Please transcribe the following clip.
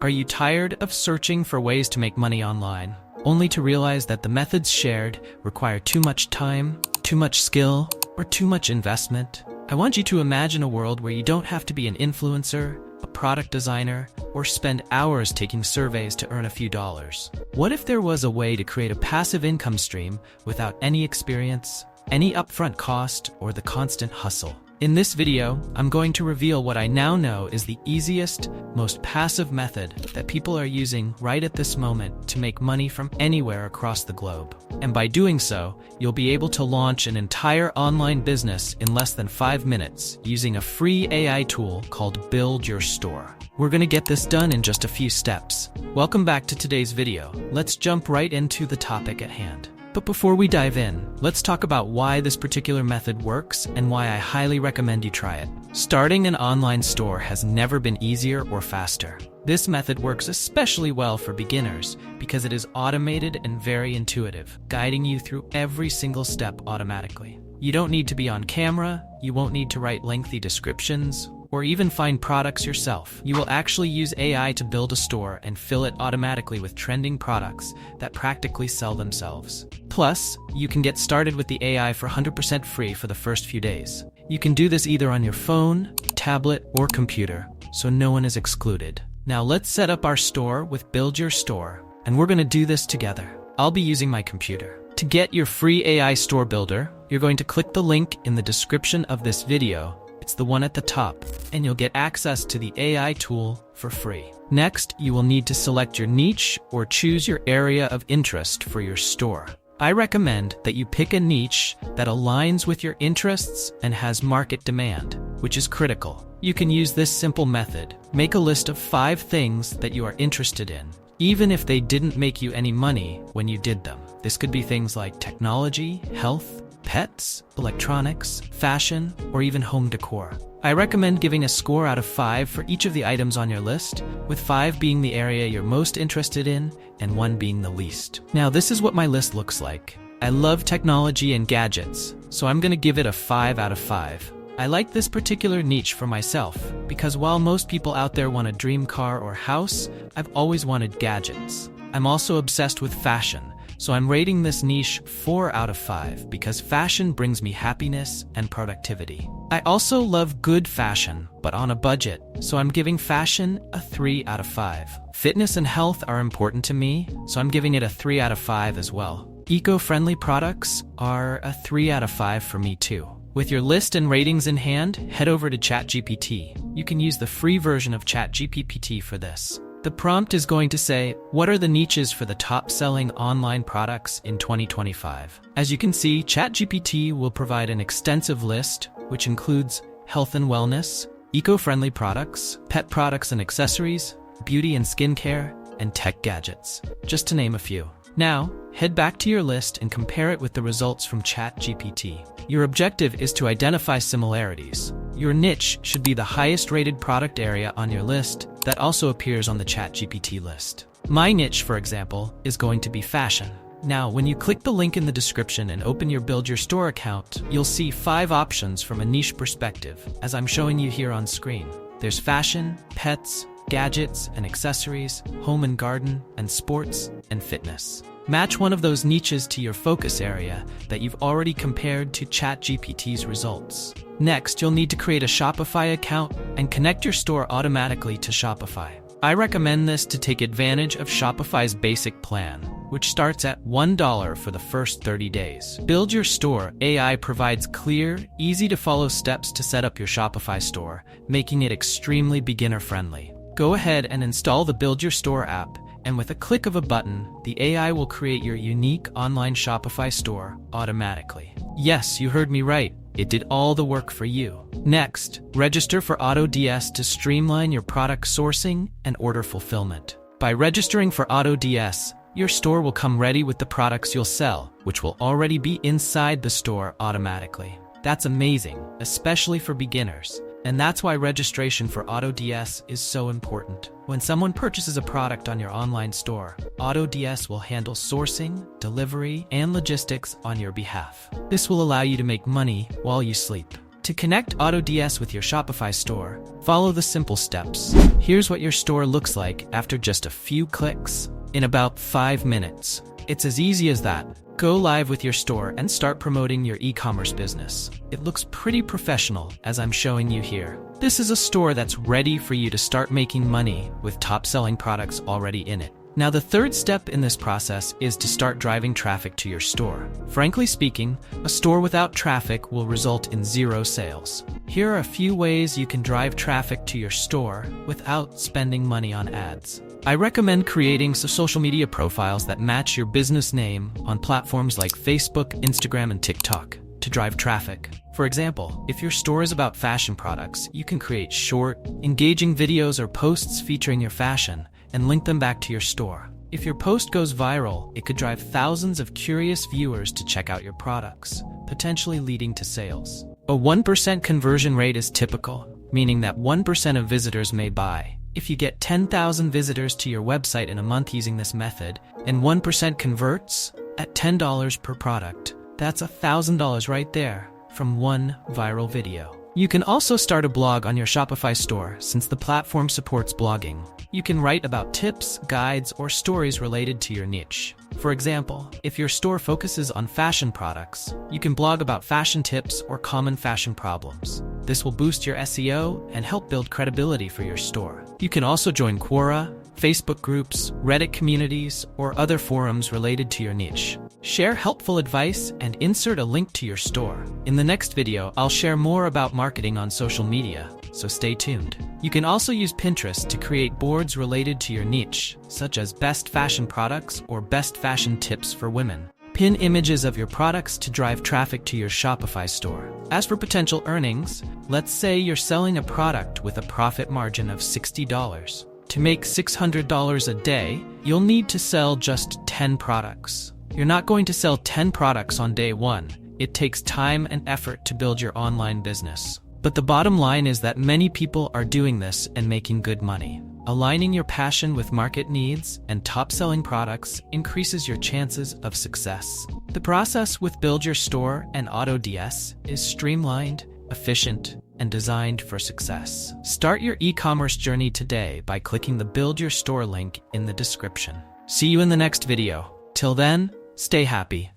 Are you tired of searching for ways to make money online, only to realize that the methods shared require too much time, too much skill, or too much investment? I want you to imagine a world where you don't have to be an influencer, a product designer, or spend hours taking surveys to earn a few dollars. What if there was a way to create a passive income stream without any experience, any upfront cost, or the constant hustle? In this video, I'm going to reveal what I now know is the easiest, most passive method that people are using right at this moment to make money from anywhere across the globe. And by doing so, you'll be able to launch an entire online business in less than 5 minutes using a free AI tool called Build Your Store. We're going to get this done in just a few steps. Welcome back to today's video. Let's jump right into the topic at hand. But before we dive in, let's talk about why this particular method works and why I highly recommend you try it. Starting an online store has never been easier or faster. This method works especially well for beginners because it is automated and very intuitive, guiding you through every single step automatically. You don't need to be on camera, you won't need to write lengthy descriptions, or even find products yourself. You will actually use AI to build a store and fill it automatically with trending products that practically sell themselves. Plus, you can get started with the AI for 100% free for the first few days. You can do this either on your phone, tablet, or computer, so no one is excluded. Now let's set up our store with Build Your Store, and we're going to do this together. I'll be using my computer. To get your free AI store builder, you're going to click the link in the description of this video. It's the one at the top, and you'll get access to the AI tool for free. Next, you will need to select your niche or choose your area of interest for your store. I recommend that you pick a niche that aligns with your interests and has market demand, which is critical. You can use this simple method. Make a list of 5 things that you are interested in, even if they didn't make you any money when you did them. This could be things like technology, health, pets, electronics, fashion, or even home decor. I recommend giving a score out of 5 for each of the items on your list, with 5 being the area you're most interested in and 1 being the least. Now, this is what my list looks like. I love technology and gadgets, so I'm going to give it a 5 out of 5. I like this particular niche for myself because while most people out there want a dream car or house, I've always wanted gadgets. I'm also obsessed with fashion, so I'm rating this niche 4 out of 5 because fashion brings me happiness and productivity. I also love good fashion, but on a budget, so I'm giving fashion a 3 out of 5. Fitness and health are important to me, so I'm giving it a 3 out of 5 as well. Eco-friendly products are a 3 out of 5 for me too. With your list and ratings in hand, head over to ChatGPT. You can use the free version of ChatGPT for this. The prompt is going to say, what are the niches for the top-selling online products in 2025? As you can see, ChatGPT will provide an extensive list, which includes health and wellness, eco-friendly products, pet products and accessories, beauty and skincare, and tech gadgets, just to name a few. Now, head back to your list and compare it with the results from ChatGPT. Your objective is to identify similarities. Your niche should be the highest rated product area on your list that also appears on the ChatGPT list. My niche, for example, is going to be fashion. Now, when you click the link in the description and open your Build Your Store account, you'll see 5 options from a niche perspective, as I'm showing you here on screen. There's fashion, pets, gadgets and accessories, home and garden, and sports and fitness. Match one of those niches to your focus area that you've already compared to ChatGPT's results. Next, you'll need to create a Shopify account and connect your store automatically to Shopify. I recommend this to take advantage of Shopify's basic plan, which starts at $1 for the first 30 days. Build Your Store AI provides clear, easy-to-follow steps to set up your Shopify store, making it extremely beginner-friendly. Go ahead and install the Build Your Store app, and with a click of a button, the AI will create your unique online Shopify store automatically. Yes, you heard me right. It did all the work for you. Next, register for AutoDS to streamline your product sourcing and order fulfillment. By registering for AutoDS, your store will come ready with the products you'll sell, which will already be inside the store automatically. That's amazing, especially for beginners. And that's why registration for AutoDS is so important. When someone purchases a product on your online store, AutoDS will handle sourcing, delivery, and logistics on your behalf. This will allow you to make money while you sleep. To connect AutoDS with your Shopify store, follow the simple steps. Here's what your store looks like after just a few clicks. In about 5 minutes. It's as easy as that. Go live with your store and start promoting your e-commerce business. It looks pretty professional, as I'm showing you here. This is a store that's ready for you to start making money with top-selling products already in it. Now, the third step in this process is to start driving traffic to your store. Frankly speaking, a store without traffic will result in 0 sales. Here are a few ways you can drive traffic to your store without spending money on ads. I recommend creating social media profiles that match your business name on platforms like Facebook, Instagram, and TikTok to drive traffic. For example, if your store is about fashion products, you can create short, engaging videos or posts featuring your fashion and link them back to your store. If your post goes viral, it could drive thousands of curious viewers to check out your products, potentially leading to sales. A 1% conversion rate is typical, meaning that 1% of visitors may buy. If you get 10,000 visitors to your website in a month using this method, and 1% converts at $10 per product, that's $1,000 right there from one viral video. You can also start a blog on your Shopify store since the platform supports blogging. You can write about tips, guides, or stories related to your niche. For example, if your store focuses on fashion products, you can blog about fashion tips or common fashion problems. This will boost your SEO and help build credibility for your store. You can also join Quora, Facebook groups, Reddit communities, or other forums related to your niche. Share helpful advice and insert a link to your store. In the next video, I'll share more about marketing on social media, so stay tuned. You can also use Pinterest to create boards related to your niche, such as best fashion products or best fashion tips for women. Pin images of your products to drive traffic to your Shopify store. As for potential earnings, let's say you're selling a product with a profit margin of $60. To make $600 a day, you'll need to sell just 10 products. You're not going to sell 10 products on day one. It takes time and effort to build your online business. But the bottom line is that many people are doing this and making good money. Aligning your passion with market needs and top-selling products increases your chances of success. The process with Build Your Store and AutoDS is streamlined, efficient, and designed for success. Start your e-commerce journey today by clicking the Build Your Store link in the description. See you in the next video. Till then, stay happy.